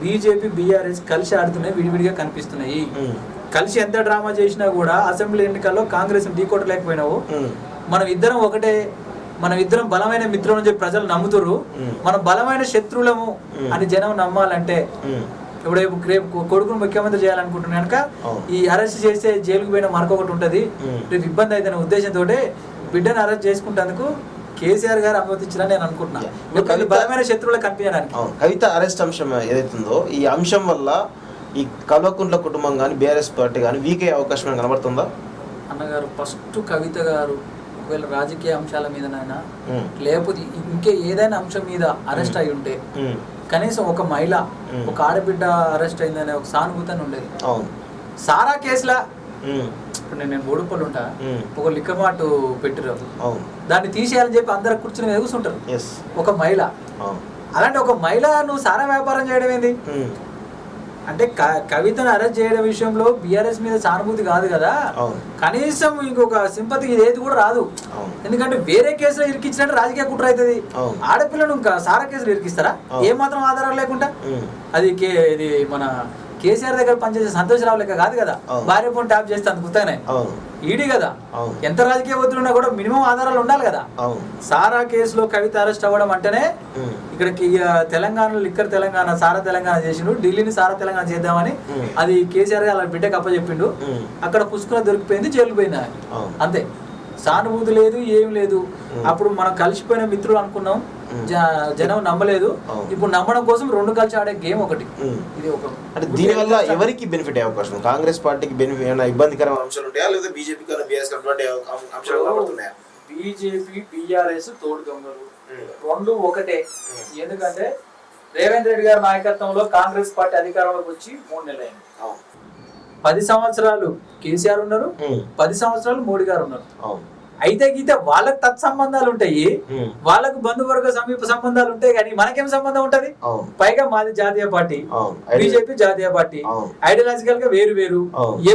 BJP BRS కలిసి ఆడుతున్నాయి, విడివిడిగా కనిపిస్తున్నాయి. కలిసి ఎంత డ్రామా చేసినా కూడా అసెంబ్లీ ఎన్నికల్లో కాంగ్రెస్ ఢీకొట్టలేకపోయినావు. మనం ఇద్దరం ఒకటే, మనం ఇద్దరం బలమైన మిత్రులు అని చెప్పి ప్రజలు నమ్ముతురు. మనం బలమైన శత్రువులము అని జనం నమ్మాలంటే ఇప్పుడు రేపు కొడుకును ముఖ్యమంత్రి చేయాలనుకుంటున్నా కనుక ఈ అరెస్ట్ చేస్తే జైలుకు పోయిన మరొకటి ఉంటది, రేపు ఇబ్బంది అయితే ఉద్దేశంతో బిడ్డను అరెస్ట్ చేసుకుంటేందుకు కేసీఆర్ గారు అనుమతించారని నేను అనుకుంటున్నాను, బలమైన శత్రువులకు కనిపించడానికి. కవిత అరెస్ట్ అంశం ఏదైతుందో ఈ అంశం వల్ల ఈ కల్వకుంట్ల కుటుంబం కానీ బీఆర్ఎస్ పార్టీ కానీ వీక్ అయ్యే అవకాశం కనబడుతుందా? అన్నగారు ఫస్ట్ కవిత గారు ఒకవేళ రాజకీయ అంశాల మీదనైనా లేకపోతే ఇంకే ఏదైనా అంశం మీద అరెస్ట్ అయి ఉంటే కనీసం ఒక మహిళ ఒక ఆడబిడ్డ అరెస్ట్ అయిందనే ఒక సానుభూతిని ఉండేది. సారా కేసులా ఇప్పుడు నేను బోడుపల్లి ఉంటా, ఒక లిక్కర్ మార్ట్ పెట్టిరు, దాన్ని తీసేయాలని చెప్పి అందరు కూర్చుని ఎగుస్తుంటారు ఒక మహిళ. అలాంటి ఒక మహిళ నువ్వు సారా వ్యాపారం చేయడం ఏంది అంటే కవితను అరెస్ట్ చేయడం విషయంలో బీఆర్ఎస్ మీద సానుభూతి కాదు కదా, కనీసం ఇంకొక సింపతి ఇదేది కూడా రాదు. ఎందుకంటే వేరే కేసులో ఇరికించినట్టు రాజకీయ కుట్ర అవుతుంది. ఆడపిల్లను ఇంకా సారా కేసులు ఇరికిస్తారా ఏమాత్రం ఆధారం లేకుండా? అది ఇది మన కేసీఆర్ దగ్గర పనిచేసే సంతోషరావు లెక్క కాదు కదా, భార్య ఫోన్ ట్యాప్ చేస్తే అంత గుర్తానే ఈడీ కదా. ఎంత రాజకీయ ఒత్తిడి కూడా మినిమం ఆధారాలు ఉండాలి కదా. సారా కేసులో కవిత అరెస్ట్ అవ్వడం అంటేనే ఇక్కడికి తెలంగాణలో లిక్కర్ తెలంగాణ సారా తెలంగాణ చేసిండు, ఢిల్లీని సారా తెలంగాణ చేద్దామని అది కేసీఆర్ గారు అలా బిడ్డకు అప్పచెప్పిండు. అక్కడ పుష్కర దొరికిపోయింది, జైలు పోయింది అంతే. సానుభూతి లేదు, ఏం లేదు. అప్పుడు మనం కలిసిపోయిన మిత్రులు అనుకున్నాం, జనం నమ్మలేదు. ఇప్పుడు నమ్మడం కోసం రెండు కలిసి ఆడే గేమ్ ఒకటి. ఇది ఒక అంటే దీనివల్ల ఎవరికి బెనిఫిట్ అయ్యే అవకాశం? కాంగ్రెస్ పార్టీకి బెనిఫిట్ ఇబ్బందికరమైన అంశాలు ఉంటాయా, లేదా బీజేపీ అంశాలు కనబడుతున్నాయా? బీజేపీ బీఆర్ఎస్ తోడు దొంగలు రెండు ఒకటే. ఎందుకంటే రేవంత్ రెడ్డి గారి నాయకత్వంలో కాంగ్రెస్ పార్టీ అధికారంలోకి వచ్చి 3 నెలలు అయింది. 10 సంవత్సరాలు కేసీఆర్ ఉన్నారు, 10 సంవత్సరాలు మోడీ గారు ఉన్నారు. అయితే గీతే వాళ్ళకి తత్సంబంధాలు ఉంటాయి, వాళ్ళకు బంధువర్గ సమీప సంబంధాలు ఉంటాయి, కానీ మనకేం సంబంధం ఉంటది? పైగా మాది జాతీయ పార్టీ, బీజేపీ జాతీయ పార్టీ, ఐడియాలజికల్ గా వేరు వేరు.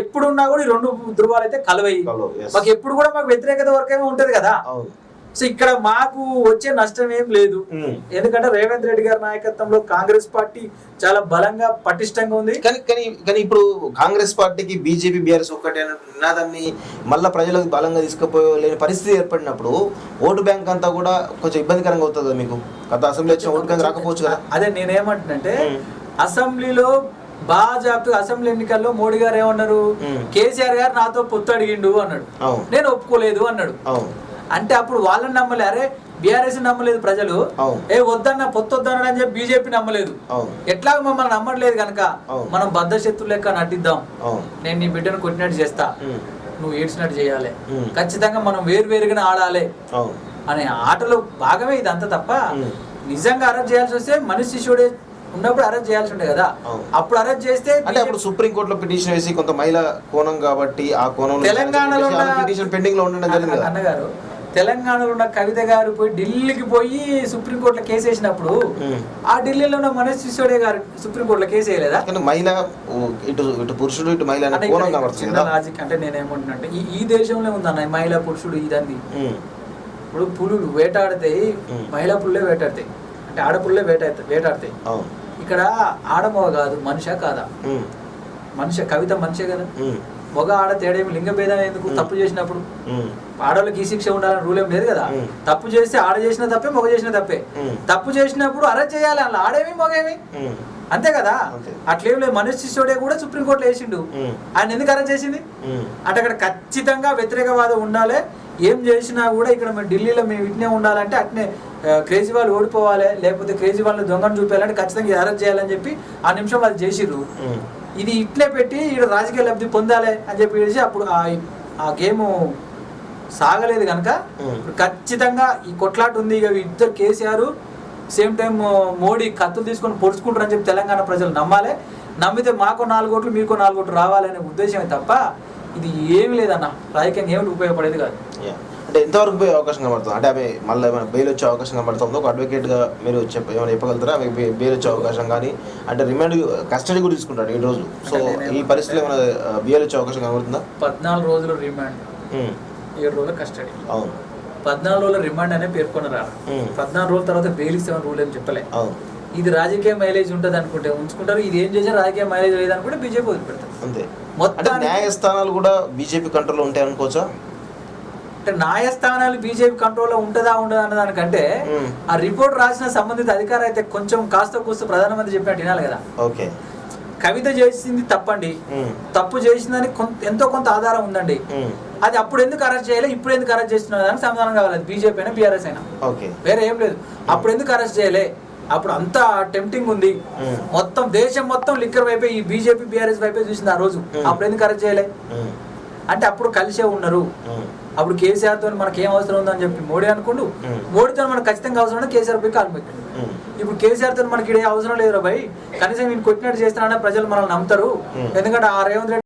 ఎప్పుడున్నా కూడా ఈ రెండు ధృవాలు అయితే కలవయి. మాకు ఎప్పుడు కూడా మాకు వ్యతిరేకత వరకేమో ఉంటది కదా. సో ఇక్కడ మాకు వచ్చే నష్టం ఏం లేదు, ఎందుకంటే రేవంత్ రెడ్డి గారి నాయకత్వంలో కాంగ్రెస్ పార్టీ చాలా బలంగా పటిష్టంగా ఉంది. కానీ ఇప్పుడు కాంగ్రెస్ పార్టీకి బీజేపీ బీఆర్ఎస్ ఒక్కటే నినాదాన్ని మళ్ళీ ప్రజలకు బలంగా తీసుకుపోలేని పరిస్థితి ఏర్పడినప్పుడు ఓటు బ్యాంక్ అంతా కూడా కొంచెం ఇబ్బందికరంగా అవుతుంది మీకు. గత అసెంబ్లీ వచ్చిన ఓటు బ్యాంక్ రాకపోవచ్చు కదా. అదే నేనేమంటున్నంటే అసెంబ్లీలో బాజాప్తు అసెంబ్లీ ఎన్నికల్లో మోడీ గారు ఏమన్నారు, కేసీఆర్ గారు నాతో పొత్తు అడిగిండు అన్నాడు, నేను ఒప్పుకోలేదు అన్నాడు. అంటే అప్పుడు వాళ్ళని నమ్మలే, అరే బీఆర్ఎస్ నమ్మలేదు ప్రజలు, వద్దన్న పొత్తు వద్దన్నాడు అని చెప్పి బీజేపీ నమ్మలేదు. ఎట్లా మమ్మల్ని నమ్మట్లేదు కనుక మనం బద్ధశత్రువు లెక్క నటిద్దాం, నేను నీ బిడ్డను కొట్టినట్టు చేస్తా, నువ్వు ఏడ్చినట్టు చేయాలి, ఖచ్చితంగా మనం వేరుగానే ఆడాలి అనే ఆటలో భాగమే ఇదంతా తప్ప నిజంగా అరెస్ట్ చేయాల్సి వస్తే మనిషి శిష్యుడే ఉన్నప్పుడు అరెస్ట్ చేయాల్సి ఉండే కదా. అప్పుడు అరెస్ట్ చేస్తే అంటే అప్పుడు సుప్రీంకోర్టులో పిటిషన్ వేసి కొంత మహిళ కోణం కాబట్టి ఆ కోణంలో తెలంగాణలో పిటిషన్ పెండింగ్ లో ఉండడం జరిగింది. అన్నగారు తెలంగాణలో ఉన్న కవిత గారు పోయి ఢిల్లీకి పోయి సుప్రీంకోర్టులో కేసు వేసినప్పుడు ఆ ఢిల్లీలో ఉన్న మనీష్ సిసోడియా గారు సుప్రీంకోర్టులో కేసు వేయలేదా? మహిళ ఇటు పురుషుడు ఇటు మహిళ అంటే నేనేమంటున్నా అంటే ఈ దేశంలో ఉందన్న మహిళా పురుషుడు ఇదండి. ఇప్పుడు పులులు వేటాడితే మహిళా పుల్లే వేటాడతాయి, అంటే ఆడపుల్లే వేటాడతాయి. ఇక్కడ ఆడమొగ కాదు, మనిషా కాదా? కవిత మనిషే కదా. మగ ఆడ తేడేమి లింగ భేదం ఎందుకు? తప్పు చేసినప్పుడు ఆడవాళ్ళకి ఈ శిక్ష ఉండాలని రూల్ ఏం లేదు కదా. తప్పు చేస్తే ఆడ చేసిన తప్పే, మగ చేసిన తప్పే. తప్పు చేసినప్పుడు అరెస్ట్ చేయాలి, అలా ఆడేమి మగేమి అంతే కదా. అట్లేం లేదు. మనీష్ సిసోడియా కూడా సుప్రీంకోర్టులో వేసిండు, ఆయన ఎందుకు అరెస్ట్ చేసింది అంటే అక్కడ ఖచ్చితంగా వ్యతిరేకవాదం ఉండాలి. ఏం చేసినా కూడా ఇక్కడ మేము ఢిల్లీలో మేము ఇట్నే ఉండాలంటే అట్నే క్రేజీ వాళ్ళు ఓడిపోవాలి, లేకపోతే క్రేజీ వాళ్ళని దొంగను చూపించాలంటే ఖచ్చితంగా అరెస్ట్ చేయాలని చెప్పి ఆ నిమిషం వాళ్ళు చేసిర్రు. ఇది ఇట్లే పెట్టి ఇక్కడ రాజకీయ లబ్ధి పొందాలి అని చెప్పి అప్పుడు ఆ గేమ్ సాగలేదు కనుక ఖచ్చితంగా ఈ కొట్లాట ఉంది. ఇక ఇద్దరు కేసీఆర్ సేమ్ టైం మోడీ కత్తులు తీసుకొని పొడుచుకుంటారని చెప్పి తెలంగాణ ప్రజలు నమ్మాలి. నమ్మితే మాకు 4 ఓట్లు మీకు 4 ఓట్లు రావాలనే ఉద్దేశమే తప్ప ఇది ఏమి లేదన్న, రాజకీయంగా ఏమి ఉపయోగపడేది కాదు. అంటే ఎంతవరకు పోయే అవకాశం కనబడుతుంది? అంటే అవి మళ్ళీ ఏమైనా బెయిల్ వచ్చే అవకాశం కనబడుతుందో ఒక అడ్వకేట్గా మీరు ఏమైనా చెప్పగలుగుతారా? అవి బెయిల్ వచ్చే అవకాశం కానీ అంటే రిమాండ్ కస్టడీ కూడా తీసుకుంటారు ఈ రోజు. సో ఈ పరిస్థితిలో ఏమైనా బెయిల్ వచ్చే అవకాశం కనబడుతుందా? 14 రోజులు రిమాండ్, 7 రోజుల కస్టడీ. అవును, 14 రోజుల రిమాండ్ అనే పేర్కొనరా. 14 రోజుల తర్వాత బెయిల్ ఇస్తామని రూల్ ఏం చెప్పలే. ఇది రాజకీయ మైలేజ్ ఉంటుంది అనుకుంటే ఉంచుకుంటారు, ఇది ఏం చేసినా రాజకీయ మైలేజ్ లేదనుకుంటే బీజేపీ వదిలిపెడతారు అంతే. అంటే మొత్తం. న్యాయస్థానాలు కూడా బీజేపీ కంట్రోల్లో ఉంటాయి అనుకోవచ్చా? అంటే న్యాయస్థానాలు బీజేపీ కంట్రోల్లో ఉంటుందా ఉండదా అన్న దానికంటే ఆ రిపోర్ట్ రాసిన సంబంధిత అధికారి అయితే కొంచెం కాస్త కూస్త ప్రధానమంత్రి చెప్పినట్టు వినాలి కదా. ఓకే, కవిత చేసింది తప్పండి, తప్పు చేసిందని ఎంతో కొంత ఆధారం ఉందండి, అది అప్పుడు ఎందుకు అరెస్ట్ చేయలే ఇప్పుడు ఎందుకు అరెస్ట్ చేస్తున్నారు అని సమాధానం కావాలి. బీజేపీ అయినా బీఆర్ఎస్ అయినా వేరే ఏం లేదు. అప్పుడు ఎందుకు అరెస్ట్ చేయలే, అప్పుడు అంతా టెంప్టింగ్ ఉంది, మొత్తం దేశం మొత్తం లిక్కర్ వైపే ఈ బీజేపీ బీఆర్ఎస్ వైపే చూసింది ఆ రోజు, అప్పుడు ఎందుకు అరెస్ట్ చేయలే అంటే అప్పుడు కలిసే ఉన్నారు. అప్పుడు కేసీఆర్ తో మనకి ఏం అవసరం ఉందని చెప్పి మోడీ అనుకుంటూ, మోడీతో మనకు ఖచ్చితంగా అవసరం ఉంటే కేసీఆర్ పోయి కాలు పెట్టాడు. ఇప్పుడు కేసీఆర్ తో మనకి ఏ అవసరం లేదు రా భయ్, కనీసం నేను కొట్టినట్టు చేస్తానన్నా ప్రజలు మనల్ని నమ్ముతారు, ఎందుకంటే ఆ రేవంత్ రెడ్డి